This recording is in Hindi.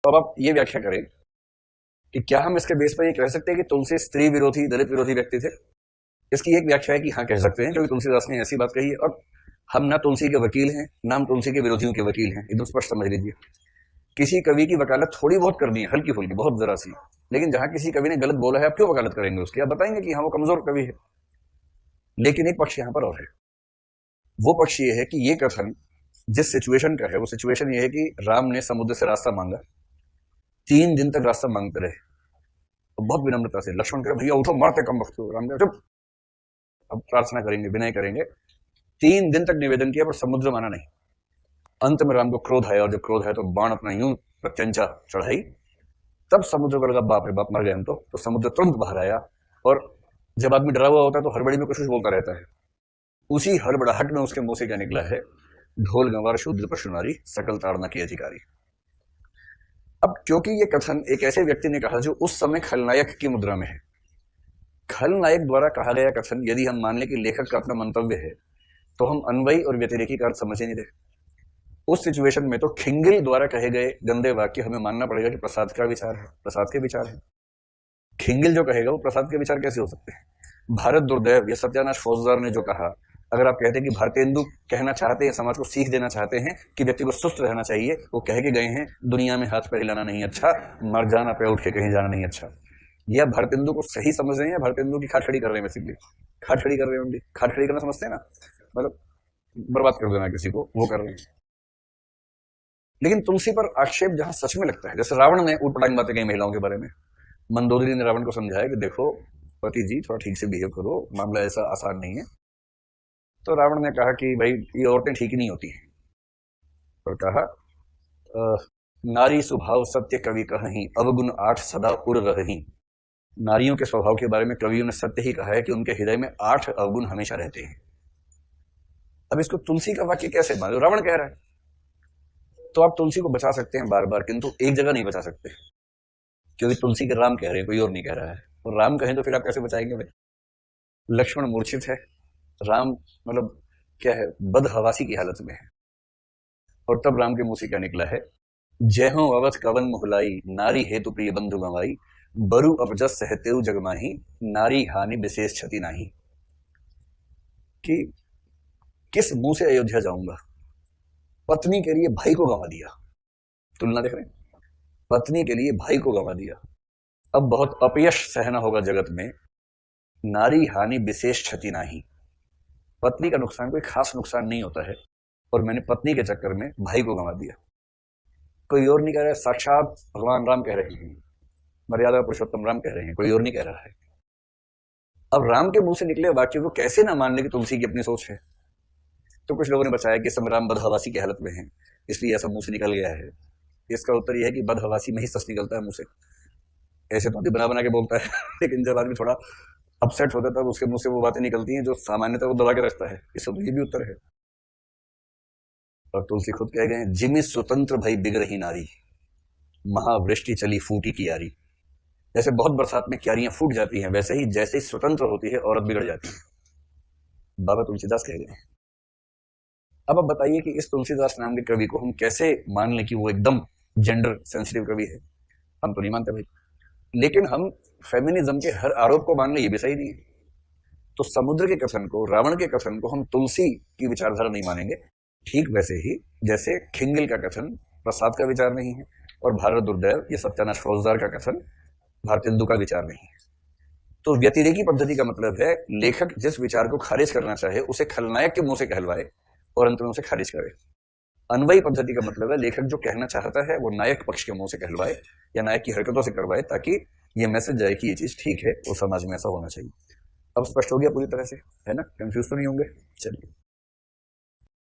तो अब आप ये व्याख्या करें कि क्या हम इसके बेस पर ये कह सकते हैं कि तुलसी स्त्री विरोधी दलित विरोधी व्यक्ति थे? इसकी एक व्याख्या है कि हाँ कह सकते हैं, क्योंकि तुलसीदास ने ऐसी बात कही है। और हम ना तुलसी के वकील हैं, ना हम तुलसी के विरोधियों के वकील हैं, एकदम स्पष्ट समझ लीजिए। किसी कवि की वकालत थोड़ी बहुत करनी है, हल्की फुल्की, बहुत जरा सी, लेकिन जहां किसी कवि ने गलत बोला है, आप क्यों वकालत करेंगे उसकी? आप बताएंगे कि हाँ वो कमजोर कवि है। लेकिन एक पक्ष यहां पर और है। वो पक्ष ये है कि ये कथन जिस सिचुएशन का है, वो सिचुएशन ये है कि राम ने समुद्र से रास्ता मांगा, 3 दिन तक रास्ता मांगते रहे, तो बहुत विनम्रता से लक्ष्मण कहे भैया उठो, मारते कम वक्त हो। राम कहे चुप, अब प्रार्थना करेंगे, विनय करेंगे। 3 दिन तक निवेदन किया पर समुद्र माना नहीं। अंत में राम को क्रोध आया, और जब क्रोध आया तो बाण अपना यूं प्रत्यंचा चढ़ाई। तब समुद्र को लगा बाप रे बाप, मर गए हम तो समुद्र तुरंत बाहर आया। और जब आदमी डरा हुआ होता है तो हड़बड़ी में कुछ कुछ बोलता रहता है। उसी हड़बड़ाहट में उसके मुंह से क्या निकला है? ढोल गंवार शूद्र पशु नारी, सकल ताड़ना की अधिकारी। अब क्योंकि ये कथन एक ऐसे व्यक्ति ने कहा जो उस समय खलनायक की मुद्रा में है, खलनायक द्वारा कहा गया कथन यदि हम मान लें कि लेखक का अपना मंतव्य है, तो हम अन्वयी और व्यतिरेकी का अर्थ समझ ही नहीं रहे। उस सिचुएशन में तो खिंगिल द्वारा कहे गए गंदे वाक्य हमें मानना पड़ेगा कि प्रसाद का विचार है, प्रसाद के विचार है। खिंगिल जो कहेगा वो प्रसाद के विचार कैसे हो सकते हैं? भारत दुर्दैव या सत्यानाश फौजदार ने जो कहा, अगर आप कहते हैं कि भारतेंदु कहना चाहते हैं, समाज को सीख देना चाहते हैं कि व्यक्ति को सुस्त रहना चाहिए, वो कह के गए हैं दुनिया में हाथ पैर हिलाना नहीं अच्छा, मर जाना पे उठ के कहीं जाना नहीं अच्छा। यह भारतेंदु को सही समझ रहे हैं या भारतेंदु की खाट खड़ी कर रहे हैं? बेसिकली खाट खड़ी कर रहे हैं, खाट खड़ी करना समझते हैं ना, मतलब बर्बाद कर देना किसी को, वो कर रहे हैं। लेकिन तुलसी पर आक्षेप जहां सच में लगता है, जैसे रावण ने उटपटांग बातें कही महिलाओं के बारे में, मंदोदरी ने रावण को समझाया कि देखो पति जी थोड़ा ठीक से बिहेव करो, मामला ऐसा आसान नहीं है। तो रावण ने कहा कि भाई ये औरतें ठीक ही नहीं होती हैं, और कहा नारी स्वभाव सत्य कवि कहीं, अवगुण 8 सदा उर रही। नारियों के स्वभाव के बारे में कवियों ने सत्य ही कहा है कि उनके हृदय में 8 अवगुण हमेशा रहते हैं। अब इसको तुलसी का वाक्य कैसे मान लो? रावण कह रहा है, तो आप तुलसी को बचा सकते हैं बार बार, किंतु एक जगह नहीं बचा सकते, क्योंकि तुलसी के राम कह रहे हैं, कोई और नहीं कह रहा है। और राम कहें तो फिर आप कैसे बचाएंगे भाई? लक्ष्मण मूर्छित है, राम मतलब क्या है, बदहवासी की हालत में है। और तब राम के मुंह से क्या निकला है? जय हो अवध कवन मोहलाई, नारी हेतु प्रिय बंधु गंवाई, बरु अपजस सहतेउ जगमाही, नारी हानि विशेष क्षति नाही। कि किस मुंह से अयोध्या जाऊंगा? पत्नी के लिए भाई को गंवा दिया, तुलना देख रहे हैं, पत्नी के लिए भाई को गंवा दिया। अब बहुत अपयश सहना होगा जगत में, नारी हानि विशेष क्षति नाही। पत्नी का नुकसान कोई खास नुकसान नहीं होता है, और मैंने पत्नी के चक्कर में भाई को गंवा दिया। कोई और नहीं कह रहा है, साक्षात भगवान राम कह रहे हैं, मर्यादा पुरुषोत्तम राम कह रहे हैं, कोई और नहीं कह रहा है। अब राम के मुंह से निकले वाक्य को कैसे ना मान ले कि तुलसी की अपनी सोच है? तो कुछ लोगों ने बताया कि राम बदहवासी की हालत में है, इसलिए ऐसा मुंह से निकल गया है। इसका उत्तर यह है कि बदहवासी में ही सच निकलता है मुंह से, ऐसे तो बना बना के बोलता है लेकिन जब आदमी थोड़ा अपसेट होता है तब उसके मुंह से वो बातें निकलती हैं जो सामान्यतः वो दबा के रखता है। इसका तो ये भी उत्तर है। और तुलसी खुद कह गए, जिमी स्वतंत्र भई बिगड़ही नारी, महावृष्टि चली फूटी कियारी। जैसे बहुत बरसात में क्यारियां फूट जाती हैं, वैसे ही जैसे ही स्वतंत्र होती है औरत बिगड़ जाती है, बाबा तुलसीदास कह गए। अब आप बताइए कि इस तुलसीदास नाम के कवि को हम कैसे मान लें कि वो एकदम जेंडर सेंसिटिव कवि है? हम तो नहीं मानते भाई। लेकिन हम फेमिनिज्म के हर आरोप को मान लें, ये भी सही नहीं है। तो समुद्र के कथन को, रावण के कथन को हम तुलसी की विचारधारा नहीं मानेंगे, ठीक वैसे ही जैसे खिंगिल का कथन प्रसाद का विचार नहीं है, और भारत दुर्दैव ये सत्यानाश फौजदार का कथन भारतेंदु का विचार नहीं है। तो व्यतिरेकी पद्धति का मतलब है लेखक जिस विचार को खारिज करना चाहे उसे खलनायक के मुंह से कहलवाए और अंत में उसे खारिज करे। अन्वयी पद्धति का मतलब है लेखक जो कहना चाहता है वो नायक पक्ष के मुंह से कहलवाए या नायक की हरकतों से करवाए, ताकि ये मैसेज जाए कि ये चीज ठीक है, वो समाज में ऐसा होना चाहिए। अब स्पष्ट हो गया पूरी तरह से, है ना? कंफ्यूज तो नहीं होंगे? चलिए।